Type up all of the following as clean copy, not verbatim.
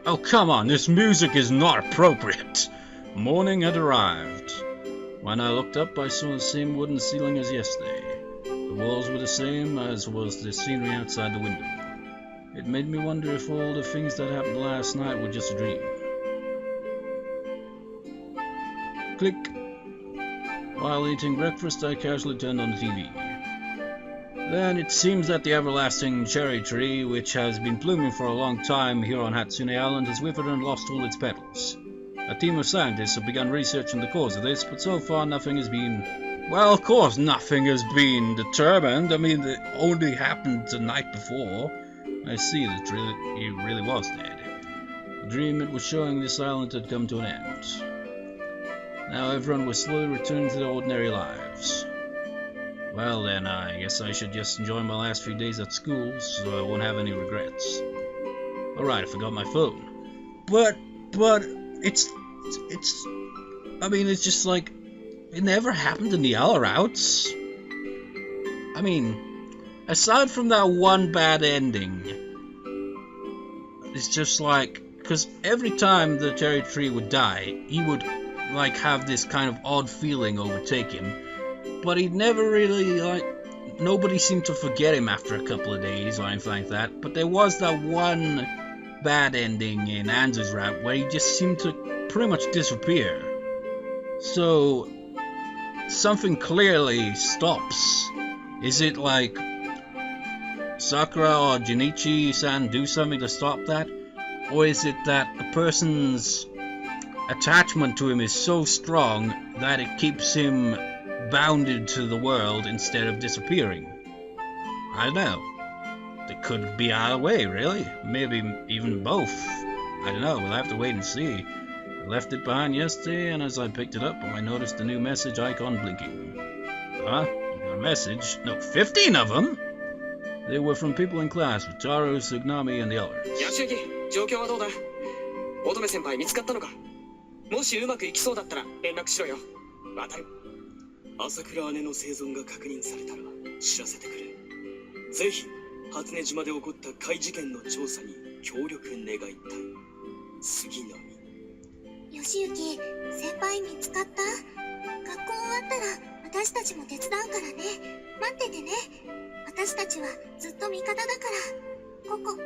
Oh, come on, this music is not appropriate. Morning had arrived. When I looked up, I saw the same wooden ceiling as yesterday. The walls were the same, as was the scenery outside the window. It made me wonder if all the things that happened last night were just a dream. Click. While eating breakfast, I casually turned on the TV. Then it seems that the everlasting cherry tree, which has been blooming for a long time here on Hatsune Island, has withered and lost all its petals. A team of scientists have begun researching the cause of this, but so far nothing has been... Well, of course nothing has been determined. I mean, it only happened the night before. I see that he really was dead. The dream it was showing this island had come to an end. Now everyone was slowly returning to their ordinary lives. Well then, I guess I should just enjoy my last few days at school, so I won't have any regrets. Alright, I forgot my phone. But, it's just like, it never happened in the other routes. I mean, aside from that one bad ending, it's just like, because every time the cherry tree would die, he would, like, have this kind of odd feeling overtake him. But he'd never really, like, nobody seemed to forget him after a couple of days or anything like that. But there was that one bad ending in Anzu's route where he just seemed to pretty much disappear. So, something clearly stops. Is it like Sakura or Junichi-san do something to stop that? Or is it that a person's attachment to him is so strong that it keeps him bounded to the world instead of disappearing? I don't know. It could be either way, really. Maybe even both. I don't know, we'll have to wait and see. I left it behind yesterday, and as I picked it up, I noticed the new message icon blinking. Huh? You got a message? No, 15 of them? They were from people in class, Wataru, Tsugnami, and the others. Yoshiyuki, 状況はどうだ? 乙女先輩見つかったのか? もしうまくいきそうだったら連絡しろよ。渡る。朝倉姉の生存が確認されたら知らせてくれ。ぜひ初音島で起こった怪事件の調査に協力願いたい。杉並。Yoshiyuki、先輩見つかった？学校終わったら私たちも手伝うからね。待っててね。私たちはずっと味方だから。ここ。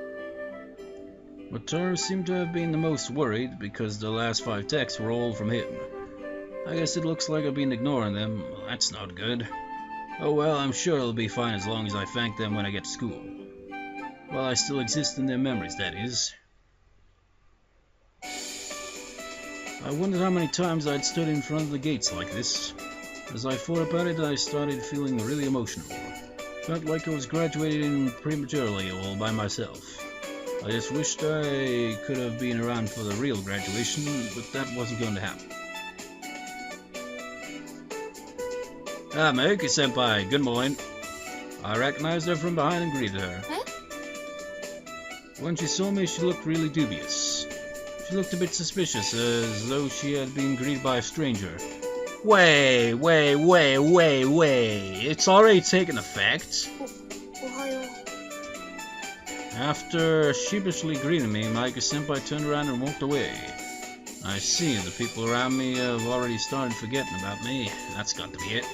Wataru seemed to have been the most worried because the last 5 texts were all from him. I guess it looks like I've been ignoring them. Well, that's not good. Oh well, I'm sure it'll be fine as long as I thank them when I get to school. While I still exist in their memories, that is. I wondered how many times I'd stood in front of the gates like this. As I thought about it, I started feeling really emotional. Felt like I was graduating prematurely all by myself. I just wished I could have been around for the real graduation, but that wasn't going to happen. Ah, Mayuki-senpai, good morning. I recognized her from behind and greeted her. Huh? When she saw me, she looked really dubious. She looked a bit suspicious, as though she had been greeted by a stranger. Wait. It's already taken effect. After sheepishly greeting me, Mayuki-senpai turned around and walked away. I see, the people around me have already started forgetting about me. That's got to be it.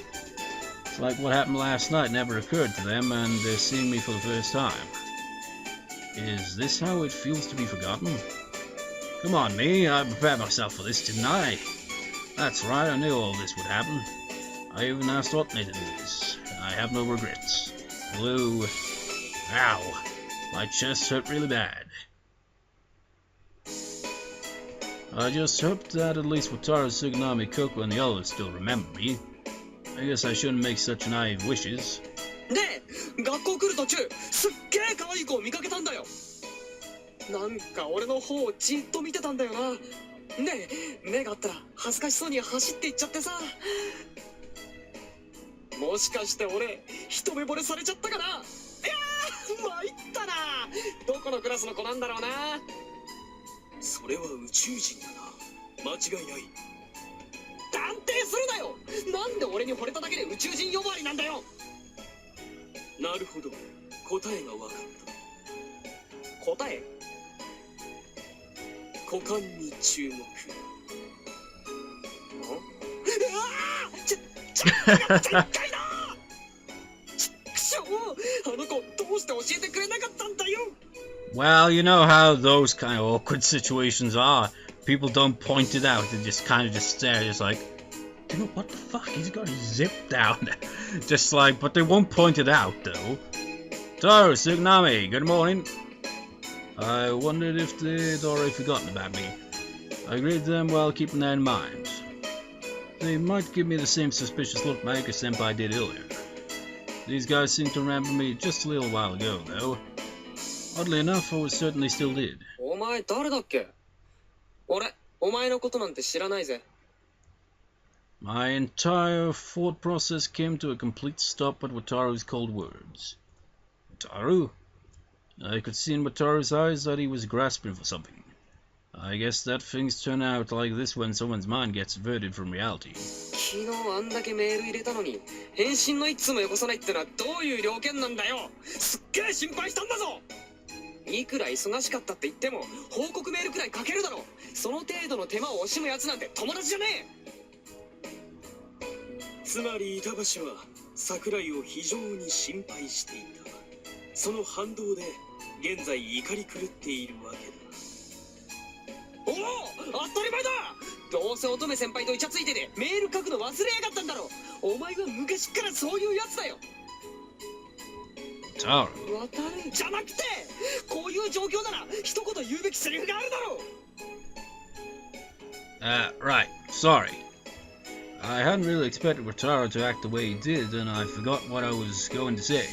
It's like what happened last night never occurred to them, and they're seeing me for the first time. Is this how it feels to be forgotten? Come on, me, I prepared myself for this, didn't I? That's right, I knew all this would happen. I even asked what it is. I have no regrets. Blue. Ow. My chest hurt really bad. I just hope that at least Wataru, Tsugunami, Koko, and the others still remember me. I guess I shouldn't make such naive wishes. ねえ、学校来る途中、すっげえ可愛い子を見かけたんだよ。なんか俺の方をじっと見てたんだよな。ねえ、目があったら恥ずかしそうに走っていっちゃってさ。もしかして俺、一目惚れされちゃったかな。いやー、参ったな。どこのクラスの子なんだろうな。それは宇宙人だな。間違いない。断定するなよ。なんで俺に惚れただけで宇宙人呼ばわりなんだよ。なるほど、答えが分かった。答え？股間に注目。ん？うわー！ちょっと一回だ！くしょう！あの子どうして教えてくれなかったんだよ！ Well, you know how those kind of awkward situations are. People don't point it out, they just kind of just stare, just like, you know, what the fuck, he's got his zip down. Just like, but they won't point it out, though. So, Tsunami, good morning. I wondered if they'd already forgotten about me. I greeted them while keeping that in mind. They might give me the same suspicious look Maika Senpai did earlier. These guys seem to remember me just a little while ago, though. Oddly enough, I was certainly still did. お前誰だっけ？俺、お前のことなんて知らないぜ。 My entire thought process came to a complete stop at Wataru's cold words. Wataru? I could see in Wataru's eyes that he was grasping for something. I guess that things turn out like this when someone's mind gets averted from reality. 昨日あんだけメール入れたのに返信の一通もよこさないってのはどういう了見なんだよ。すっげえ心配したんだぞ。いくら忙しかったって言っても報告メールくらい書けるだろ。その程度の手間を惜しむやつなんて友達じゃねえ。つまり板橋は桜井を非常に心配していた。その反動で現在怒り狂っているわけだ。おお、当たり前だ。どうせ乙女先輩とイチャついててメール書くの忘れやがったんだろ。お前は昔からそういうやつだよ。Wataru? 渡るんじゃなくて、こういう状況なら一言言うべきセリフがあるだろう。Right, sorry. I hadn't really expected Wataru to act the way he did, and I forgot what I was going to say.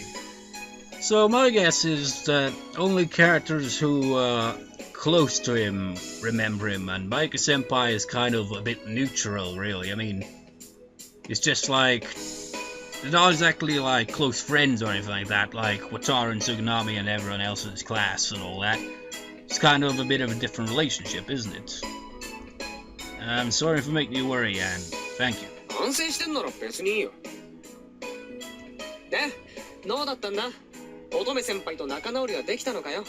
So my guess is that only characters who are close to him remember him, and Maika Senpai is kind of a bit neutral, really. I mean, it's just like, they're not exactly like close friends or anything like that, like Wataru and Tsunami and everyone else in his class and all that. It's kind of a bit of a different relationship, isn't it? I'm sorry for making you worry, and thank you. 反省してんなら別にいいよ。で、どうだったんだ？乙女先輩と仲直りはできたのかよ。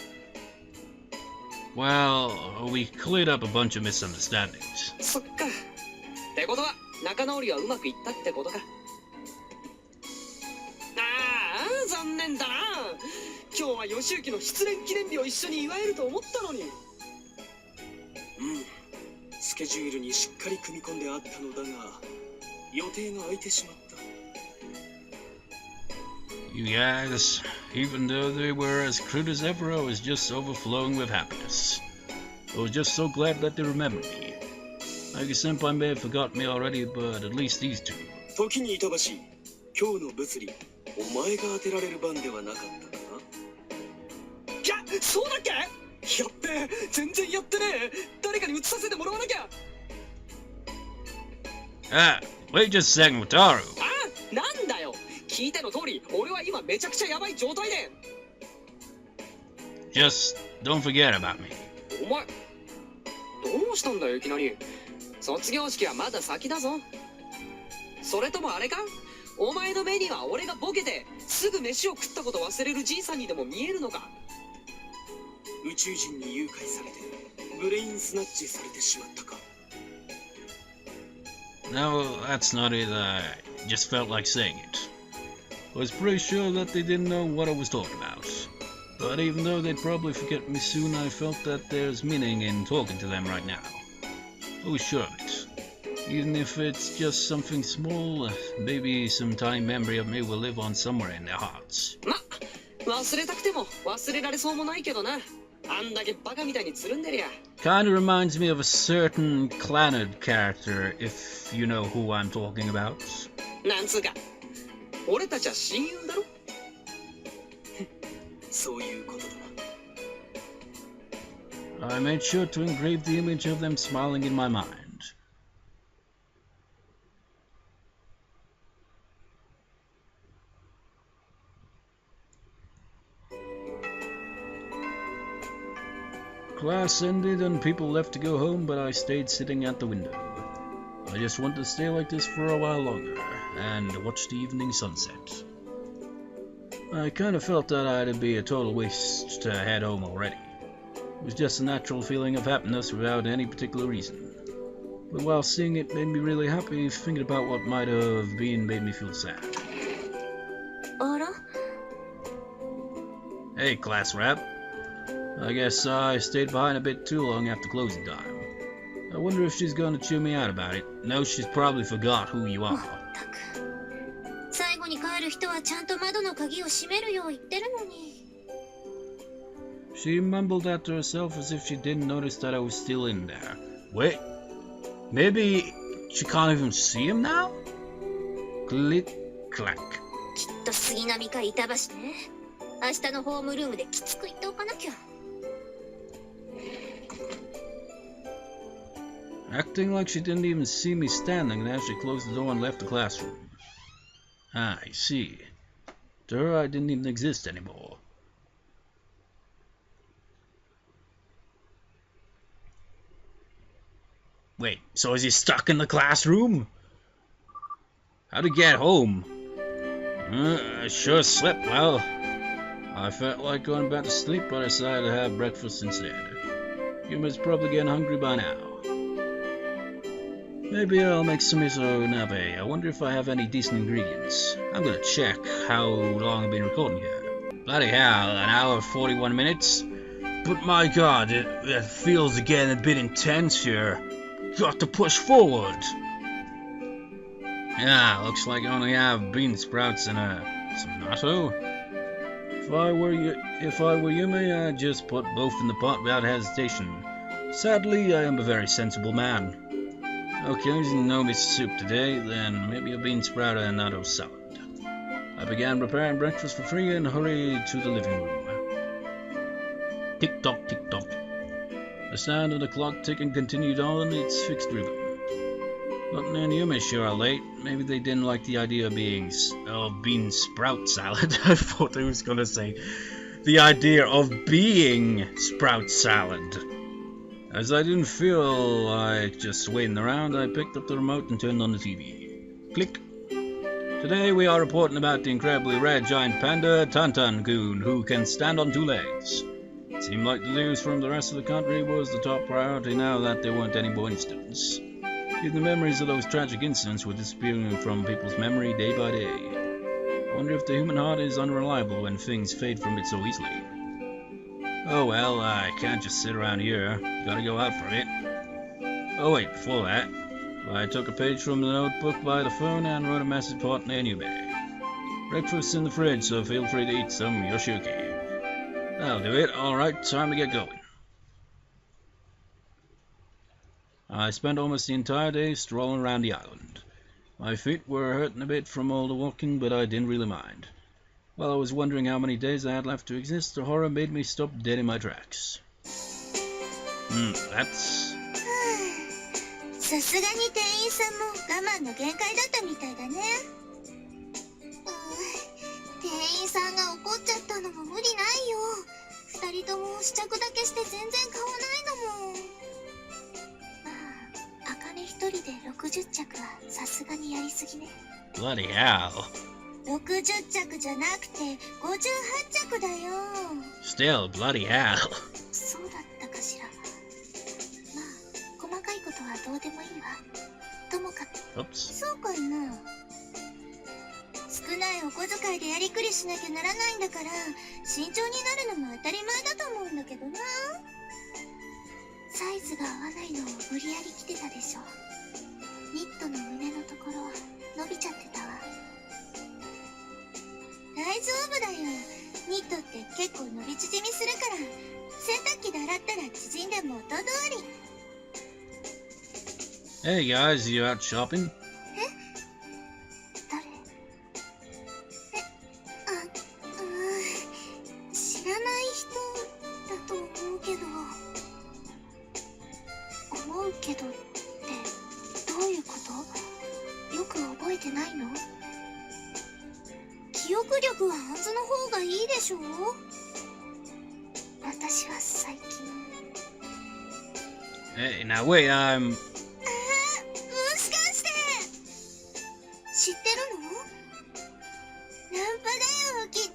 Well, we cleared up a bunch of misunderstandings. そっか。ってことは仲直りはうまくいったってことか。ああ、残念だな。今日は義行の失恋記念日を一緒に祝えると思ったのに。スケジュールにしっかり組み込んであったのだが、予定が空いてしまった。You guys, even though they were as crude as ever, I was just overflowing with happiness. I was just so glad that they remembered me. Maika Senpai may have forgotten me already, but at least these two. 時に板橋、今日の物理、お前が当てられる番ではなかったかな。いや、そうだっけ？やっべえ、全然やってねえ。誰かに移させてもらわなきゃ。Wait just a second, Wataru. あ、なんだよ。聞いての通り、俺は今めちゃくちゃヤバい状態で。Just don't forget about me. お前、どうしたんだよいきなり。卒業式はまだ先だぞ。それともあれか？お前の目には俺がボケてすぐ飯を食ったこと忘れるじいさんにでも見えるのか？宇宙人に誘拐されてブレインスナッチされてしまったか？ No, that's not it. I just felt like saying it. I was pretty sure that they didn't know what I was talking about. But even though they'd probably forget me soon, I felt that there's meaning in talking to them right now. I was sure of it. Even if it's just something small, maybe some tiny memory of me will live on somewhere in their hearts. ま、忘れたくても忘れられそうもないけどな。あんだけバカみたいにつるんでりゃ。Kinda reminds me of a certain Clannad character, if you know who I'm talking about. なんつうか、俺たちは親友だろ。そういうことだな。I made sure to engrave the image of them smiling in my mind. Class ended and people left to go home, but I stayed sitting at the window. I just wanted to stay like this for a while longer, and watch the evening sunset. I kind of felt that it'd be a total waste to head home already. It was just a natural feeling of happiness without any particular reason. But while seeing it made me really happy, thinking about what might have been made me feel sad. Hey, class rep. I guess I stayed behind a bit too long after closing time. I wonder if she's going to chew me out about it. No, she's probably forgot who you are. She mumbled that to herself as if she didn't notice that I was still in there. Wait, maybe she can't even see him now? Click, clack. Acting like she didn't even see me standing there, she closed the door and left the classroom. Ah, I see. To her, I didn't even exist anymore. Wait, so is he stuck in the classroom? How'd he get home? I sure slept well. I felt like going back to sleep, but I decided to have breakfast instead. You must probably getting hungry by now. Maybe I'll make some miso nabe. I wonder if I have any decent ingredients. I'm gonna check how long I've been recording here. Bloody hell, an hour and 41 minutes? But my god, it feels getting a bit intense here. Got to push forward. Yeah, looks like I only have bean sprouts and some natto. If I were you, may I just put both in the pot without hesitation. Sadly, I am a very sensible man. Okay, no miso soup today, then maybe a bean sprout and natto salad. I began preparing breakfast for free and hurried to the living room. Tick-tock, tick-tock. The sound of the clock ticking continued on its fixed rhythm. Look, man, you may sure are late. Maybe they didn't like the idea of being bean sprout salad. I thought they was gonna say the idea of being sprout salad. As I didn't feel like just waiting around, I picked up the remote and turned on the TV. Click. Today we are reporting about the incredibly rare giant panda, Tantan-kun, who can stand on 2 legs. It seemed like the news from the rest of the country was the top priority now that there weren't any more incidents. Even the memories of those tragic incidents were disappearing from people's memory day by day. I wonder if the human heart is unreliable when things fade from it so easily. Oh well, I can't just sit around here. Gotta go out for a bit. Oh wait, before that, I took a page from the notebook by the phone and wrote a message for Nube. Breakfast's in the fridge, so feel free to eat some Yoshiyuki. That'll do it. Alright, time to get going. I spent almost the entire day strolling around the island. My feet were hurting a bit from all the walking, but I didn't really mind. While I was wondering how many days I had left to exist, the horror made me stop dead in my tracks. That's... さすがに店員さんも我慢の限界だったみたいだね。店員さんが怒っちゃったのも無理ないよ。二人とも試着だけして全然買わないのもん。まあ、茜一人で60着はさすがにやりすぎね。Bloody hell. 60着じゃなくて58着だよ。Still, bloody hell. そうだったかしら。まあ、細かいことはどうでもいいわ。ともかく。Oops. そうかな。少ないお小遣いでやりくりしなきゃならないんだから、慎重になるのも当たり前だと思うんだけどな。サイズが合わないのを無理やり着てたでしょ。ニットの胸のところ伸びちゃってたわ。大丈夫だよ。ニットって結構伸び縮みするから、洗濯機で洗ったら縮んで元通り。Hey guys, you out shopping? 誰？知らない人だと思うけど。思うけどってどういうこと？よく覚えてないの？記憶力はハンズの方がいいでしょ？私は最近。Hey, now wait, もしかして知ってるの？ナンパだよ、きっと。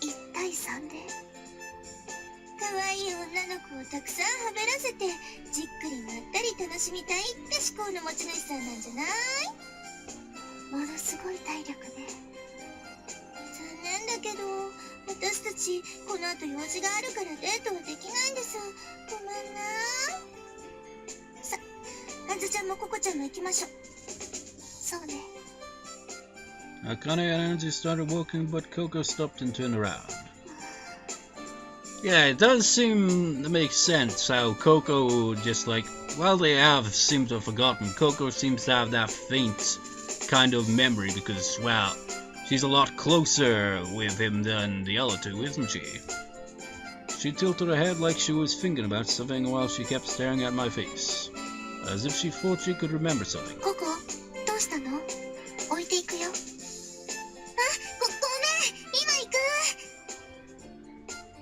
1対3で愛い女の子をたくさんはべらせてじっくりまったり楽しみたいって思考の持ち主さんなんじゃない？ものすごい体力ね。残念だけど私たちこの後用事があるからデートはできないんです。ごめんな。さ、あずちゃんもココちゃんも行きましょう。そうね。Akane and Angie started walking, but Coco stopped and turned around. Yeah, it does seem to make sense how Coco just like, well, they seem to have forgotten. Coco seems to have that faint kind of memory because, well, she's a lot closer with him than the other two, isn't she? She tilted her head like she was thinking about something while she kept staring at my face, as if she thought she could remember something. Coco, どうしたの？置いていくよ。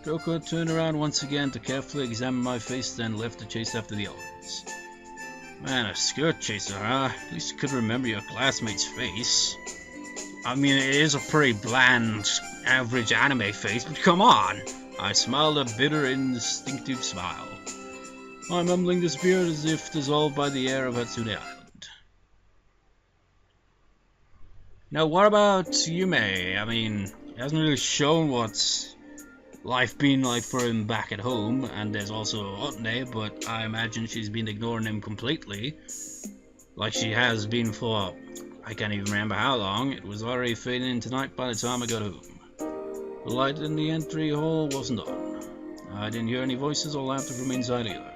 Coco turned around once again to carefully examine my face, then left to chase after the others. Man, a skirt chaser, huh? At least you could remember your classmate's face. I mean, it is a pretty bland, average anime face, but come on! I smiled a bitter, instinctive smile. My mumbling disappeared as if dissolved by the air of Hatsune Island. Now, what about Yume? I mean, it hasn't really shown what's life been like for him back at home, and there's also Otne, but I imagine she's been ignoring him completely, like she has been for, I can't even remember how long. It was already fading into night by the time I got home. The light in the entry hall wasn't on. I didn't hear any voices or laughter from inside either.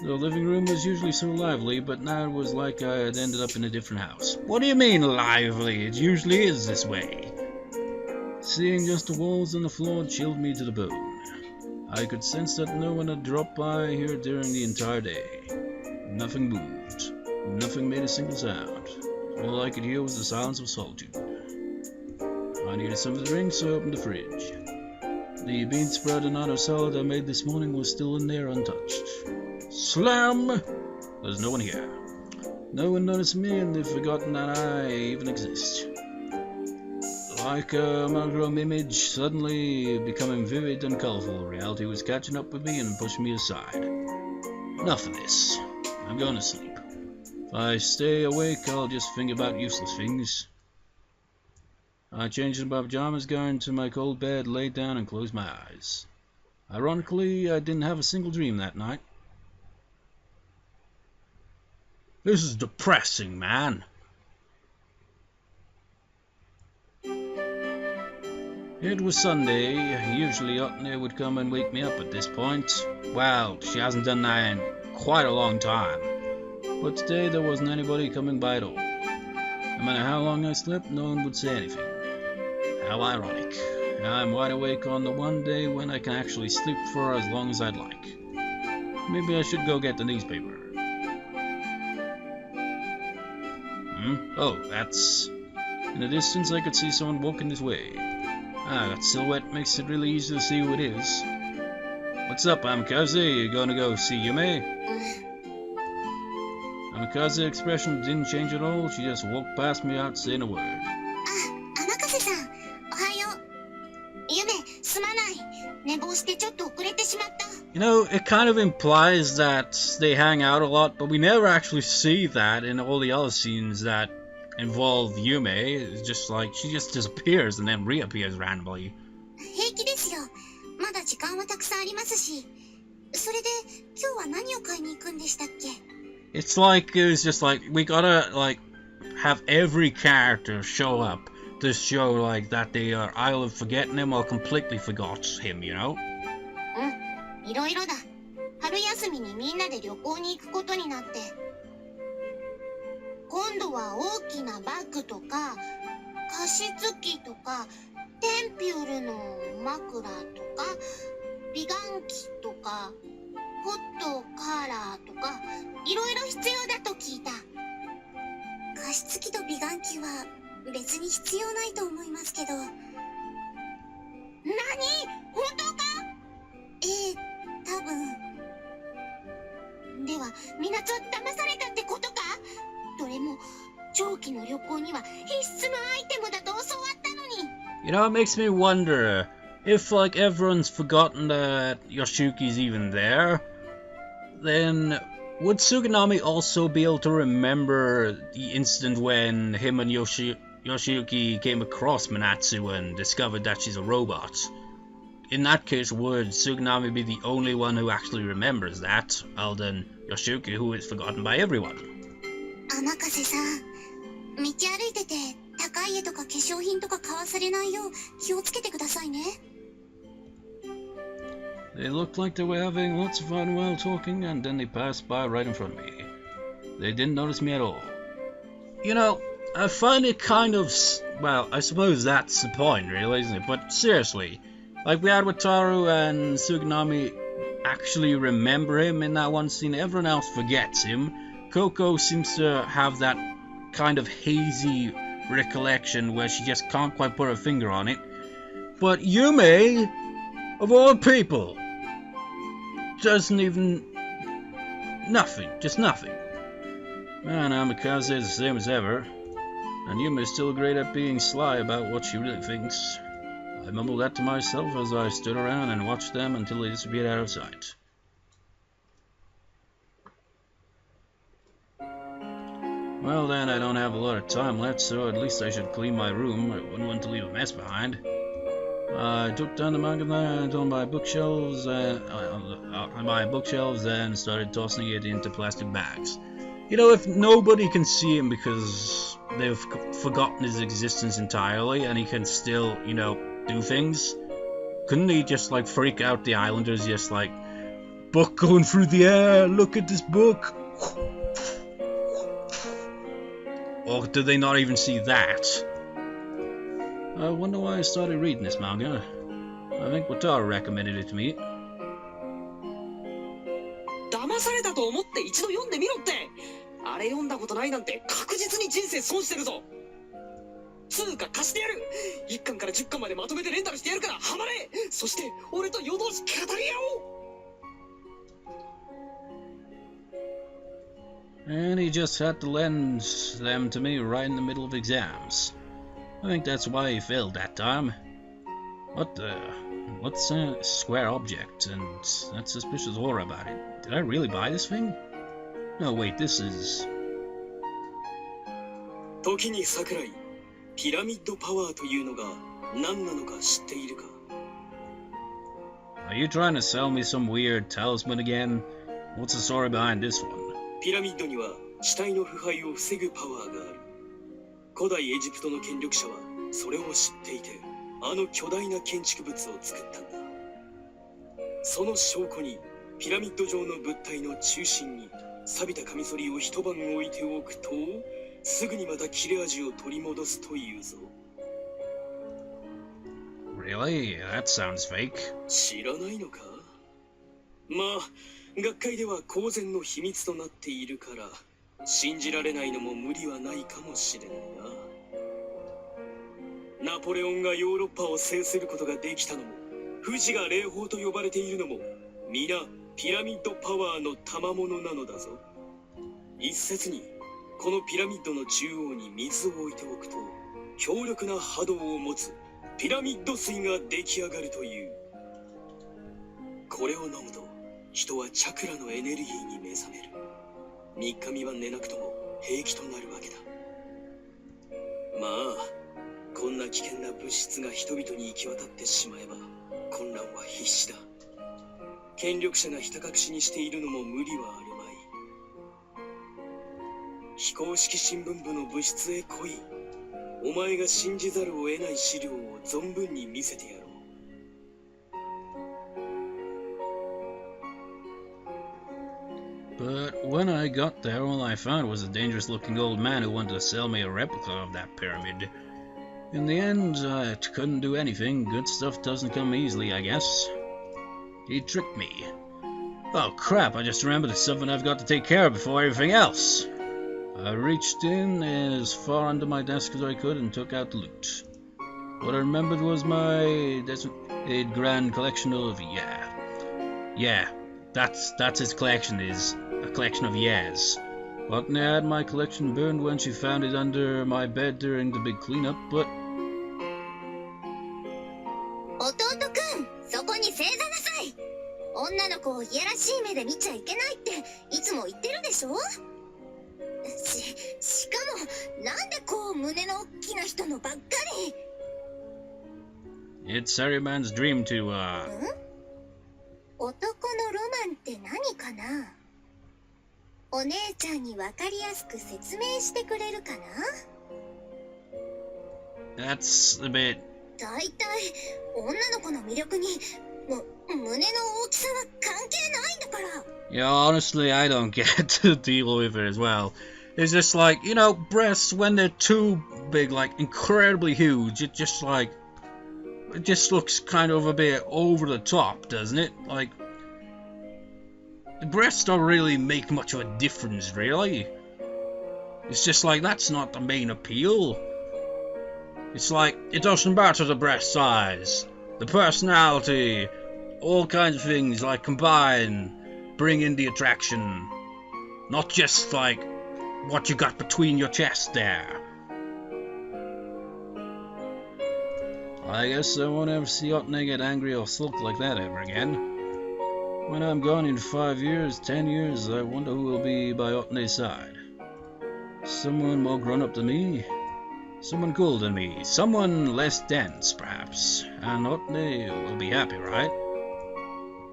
The living room was usually so lively, but now it was like I had ended up in a different house. What do you mean lively? It usually is this way. Seeing just the walls and the floor chilled me to the bone. I could sense that no one had dropped by here during the entire day. Nothing moved. Nothing made a single sound. All I could hear was the silence of solitude. I needed something to drink, so I opened the fridge. The bean sprout and natto salad I made this morning was still in there untouched. Slam! There's no one here. No one noticed me, and they've forgotten that I even exist. Like a monochrome image suddenly becoming vivid and colourful, reality was catching up with me and pushing me aside. Enough of this. I'm going to sleep. If I stay awake, I'll just think about useless things. I changed into my pajamas, got into my cold bed, laid down and closed my eyes. Ironically, I didn't have a single dream that night. This is depressing, man. It was Sunday. Usually Otne would come and wake me up at this point. Well, she hasn't done that in quite a long time. But today there wasn't anybody coming by at all. No matter how long I slept, no one would say anything. How ironic. I'm wide awake on the one day when I can actually sleep for as long as I'd like. Maybe I should go get the newspaper. Oh, that's... In the distance I could see someone walking this way. That silhouette makes it really easy to see who it is. What's up, Amikaze? You gonna go see Yume? Amikaze's expression didn't change at all. She just walked past me without saying a word. Amikaze-san, ohayo. Yume, sumanai. Nebou shite chotto okurete shimatta. You know, it kind of implies that they hang out a lot, but we never actually see that in all the other scenes that involve Yume. It's just like she just disappears and then reappears randomly. 平気ですよ。まだ時間はたくさんありますし。それで今日は何を買いに行くんでしたっけ? It's like it was just like we gotta like have every character show up to show like that they are either forgetting him or completely forgot him, you know? いろいろだ。春休みにみんなで旅行に行くことになって。今度は大きなバッグとか加湿器とかテンピュールの枕とか美顔器とかホットカーラーとかいろいろ必要だと聞いた。加湿器と美顔器は別に必要ないと思いますけど。何？本当か？多分。ではみなつは騙されたってことか？どれも長期の旅行には必須のアイテムだと教わったのに。You know, it makes me wonder, if like everyone's forgotten that Yoshiyuki's even there, then would Tsuganami also be able to remember the incident when him and Yoshiyuki came across Manatsu and discovered that she's a robot? In that case, would Tsuganami be the only one who actually remembers that, other than Yoshiyuki, who is forgotten by everyone? 天風さん、道歩いてて高い家とか化粧品とか買わされないよう気をつけてくださいね。 They looked like they were having lots of fun while talking, and then they passed by right in front of me. They didn't notice me at all. You know, I find it kind of... well, I suppose that's the point, really, isn't it? But seriously, like we had Wataru and Tsuganami actually remember him in that one scene. Everyone else forgets him. Coco seems to have that kind of hazy recollection where she just can't quite put her finger on it. But Yume, of all people, doesn't even... nothing, just nothing. And Amikaze is the same as ever, and Yume is still great at being sly about what she really thinks. I mumbled that to myself as I stood around and watched them until they disappeared out of sight. Well then, I don't have a lot of time left, so at least I should clean my room. I wouldn't want to leave a mess behind. I took down the manga on my bookshelves and started tossing it into plastic bags. You know, if nobody can see him because they've forgotten his existence entirely and he can still, you know, do things, couldn't he just like freak out the islanders, just like, book going through the air, look at this book? Or do they not even see that? I wonder why I started reading this manga. I think Wataru recommended it to me. 騙されたと思って一度読んでみろって。あれ読んだことないなんて確実に人生損してるぞ。つうか貸してやる。1巻から10巻までまとめてレンタルしてやるからハマれ。そして俺と夜通し語り合おう。 And he just had to lend them to me right in the middle of exams. I think that's why he failed that time. What the... what's a square object and that suspicious aura about it? Did I really buy this thing? No, wait, this is... 時に桜井、ピラミッドパワーというのが何なのか知っているか? Are you trying to sell me some weird talisman again? What's the story behind this one? ピラミッドには死体の腐敗を防ぐパワーがある。古代エジプトの権力者はそれを知っていて、あの巨大な建築物を作ったんだ。その証拠にピラミッド状の物体の中心に錆びたカミソリを一晩置いておくと、すぐにまた切れ味を取り戻すというぞ。Really? That sounds fake. 知らないのか? まあ、学会では公然の秘密となっているから、信じられないのも無理はないかもしれんな。ナポレオンがヨーロッパを制することができたのも、富士が霊峰と呼ばれているのも、皆ピラミッドパワーの賜物なのだぞ。一説に、このピラミッドの中央に水を置いておくと、強力な波動を持つピラミッド水が出来上がるという。これを飲むと、人はチャクラのエネルギーに目覚める。3日3晩寝なくとも平気となるわけだ。まあ、こんな危険な物質が人々に行き渡ってしまえば混乱は必至だ。権力者がひた隠しにしているのも無理はあるまい。非公式新聞部の部室へ来い。お前が信じざるを得ない資料を存分に見せてやろう。But when I got there, all I found was a dangerous-looking old man who wanted to sell me a replica of that pyramid. In the end, I couldn't do anything. Good stuff doesn't come easily, I guess. He tricked me. Oh crap, I just remembered it's something I've got to take care of before everything else. I reached in as far under my desk as I could and took out the loot. What I remembered was my designated grand collection of... Yeah, that's his collection is. A collection of years. Botany had my collection burned when she found it under my bed during the big cleanup, but... 弟くん子をいやらしい目で見ちゃいけないっていつも言ってるでしょ。しかもなんでこう胸の大きな人のばっかり。 It's Saruman's dream to 男のロマンって何かな。お姉ちゃんにわかりやすく説明してくれるかな。 That's a bit. だいたい女の子の魅力に胸の大きさは関係ないんだから。 Yeah, honestly, I don't get to deal with it as well. It's just like, you know, breasts when they're too big, like incredibly huge, it just looks kind of a bit over the top, doesn't it? Like, the breasts don't really make much of a difference, really. It's just like, that's not the main appeal. It's like, it doesn't matter the breast size, the personality, all kinds of things, like, combine, bring in the attraction. Not just, like, what you got between your chest there. I guess I won't ever see Otne get angry or sulk like that ever again. When I'm gone in 5 years, 10 years, I wonder who will be by Otne's side. Someone more grown up than me? Someone cool than me? Someone less dense, perhaps? And Otne will be happy, right?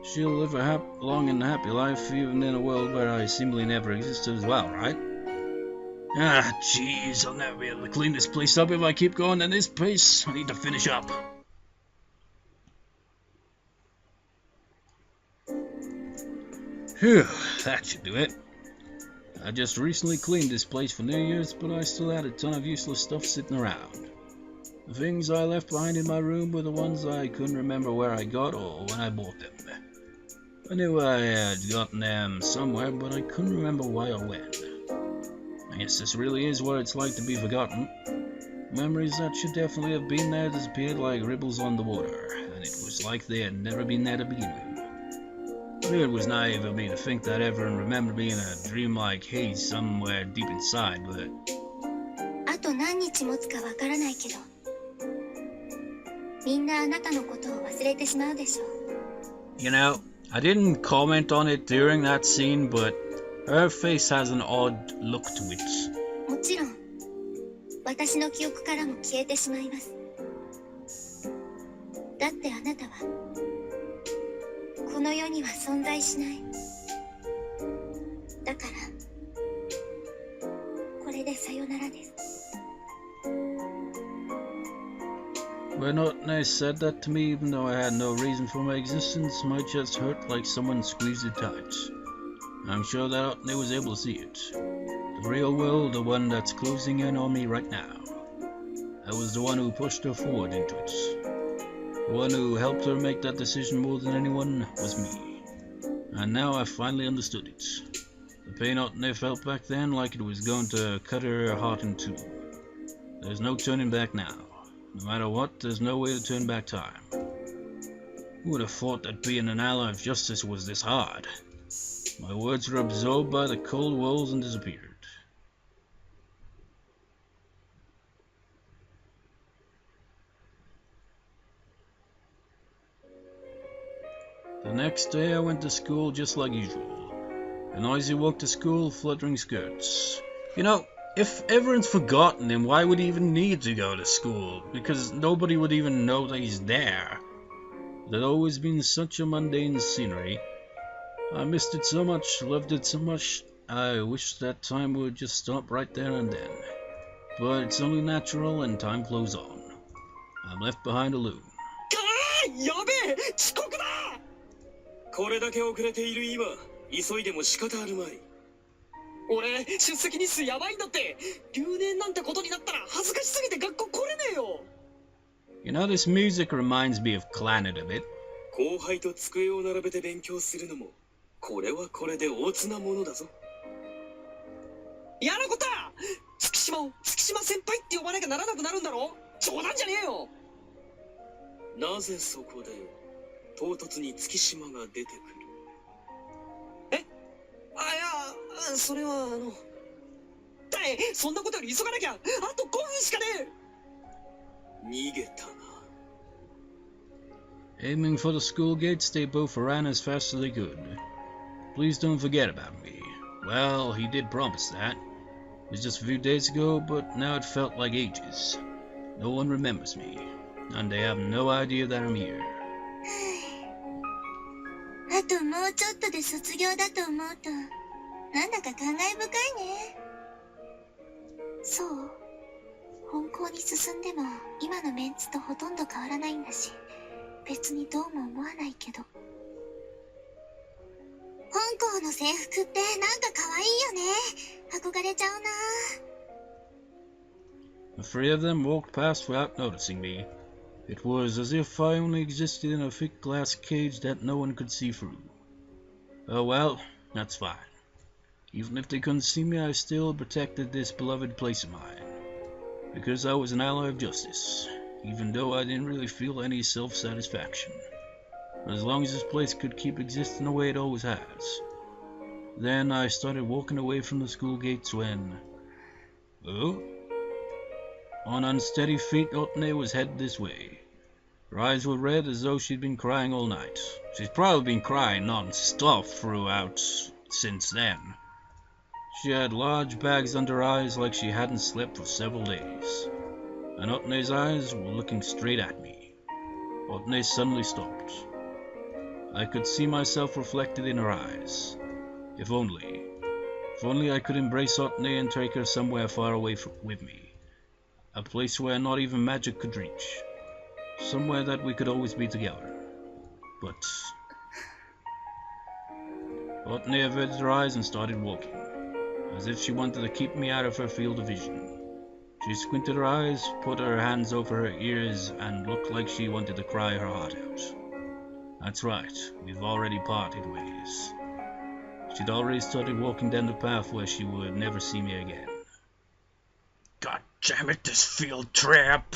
She'll live a long and happy life, even in a world where I seemingly never existed as well, right? Ah, jeez, I'll never be able to clean this place up if I keep going at this pace. I need to finish up. Phew, that should do it. I just recently cleaned this place for New Year's, but I still had a ton of useless stuff sitting around. The things I left behind in my room were the ones I couldn't remember where I got or when I bought them. I knew I had gotten them somewhere, but I couldn't remember why or when. I guess this really is what it's like to be forgotten. Memories that should definitely have been there disappeared like ripples on the water, and it was like they had never been there to begin with. It was naive of me to think that ever and remember being a dreamlike haze somewhere deep inside, but... あと何日持つかわからないけど、みんなあなたのことを忘れてしまうでしょう。 You know, I didn't comment on it during that scene, but her face has an odd look to it. もちろん、私の記憶からも消えてしまいます。だってあなたはこの世には存在しない。だからこれでさよならです。 When Otne said that to me, even though I had no reason for my existence, my chest hurt like someone squeezed it tight. I'm sure that Otne was able to see it. The real world, the one that's closing in on me right now. I was the one who pushed her forward into it. The one who helped her make that decision more than anyone was me. And now I finally understood it. The pain Otne felt back then, like it was going to cut her heart in two. There's no turning back now. No matter what, there's no way to turn back time. Who would have thought that being an ally of justice was this hard? My words were absorbed by the cold walls and disappeared. The next day I went to school just like usual. A noisy walk to school, fluttering skirts. You know, if everyone's forgotten him, why would he even need to go to school? Because nobody would even know that he's there. It had always been such a mundane scenery. I missed it so much, loved it so much, I wish that time would just stop right there and then. But it's only natural and time flows on. I'm left behind alone. やべえ、遅刻だ。これだけ遅れている今、急いでも仕方あるまい。俺、出席日数やばいんだって。留年なんてことになったら恥ずかしすぎて学校来れねえよ。You know, this music reminds me of Clannad a bit. 後輩と机を並べて勉強するのも、これはこれで大つなものだぞ。やることは月島を月島先輩って呼ばなきゃならなくなるんだろ。冗談じゃねえよ。なぜそこで唐突に月島が出てくる。え、あ、いや、それはだい、そんなことより急がなきゃ。あと5分しかねえ。逃げたな。Aiming for the school gates, they both ran as fast as they could. Please don't forget about me. Well, he did promise that. It was just a few days ago, but now it felt like ages. No one remembers me, and they have no idea that I'm here. あともうちょっとで卒業だと思うと、なんだか感慨深いね。そう。本校に進んでも今のメンツとほとんど変わらないんだし、別にどうも思わないけど。本校の制服ってなんか可愛いよね。憧れちゃうな。The three of them walked past without noticing me. It was as if I only existed in a thick glass cage that no one could see through. Oh well, that's fine. Even if they couldn't see me, I still protected this beloved place of mine. Because I was an ally of justice, even though I didn't really feel any self-satisfaction. As long as this place could keep existing the way it always has. Then I started walking away from the school gates when... Oh? On unsteady feet, Otne was headed this way. Her eyes were red as though she'd been crying all night. She's probably been crying non-stop throughout since then. She had large bags under her eyes like she hadn't slept for several days. And Otne's eyes were looking straight at me. Otne suddenly stopped. I could see myself reflected in her eyes. If only I could embrace Otne and take her somewhere far away with me. A place where not even magic could reach. Somewhere that we could always be together. But... Otne averted her eyes and started walking, as if she wanted to keep me out of her field of vision. She squinted her eyes, put her hands over her ears, and looked like she wanted to cry her heart out. That's right, we've already parted ways. She'd already started walking down the path where she would never see me again. God damn it, this field trap!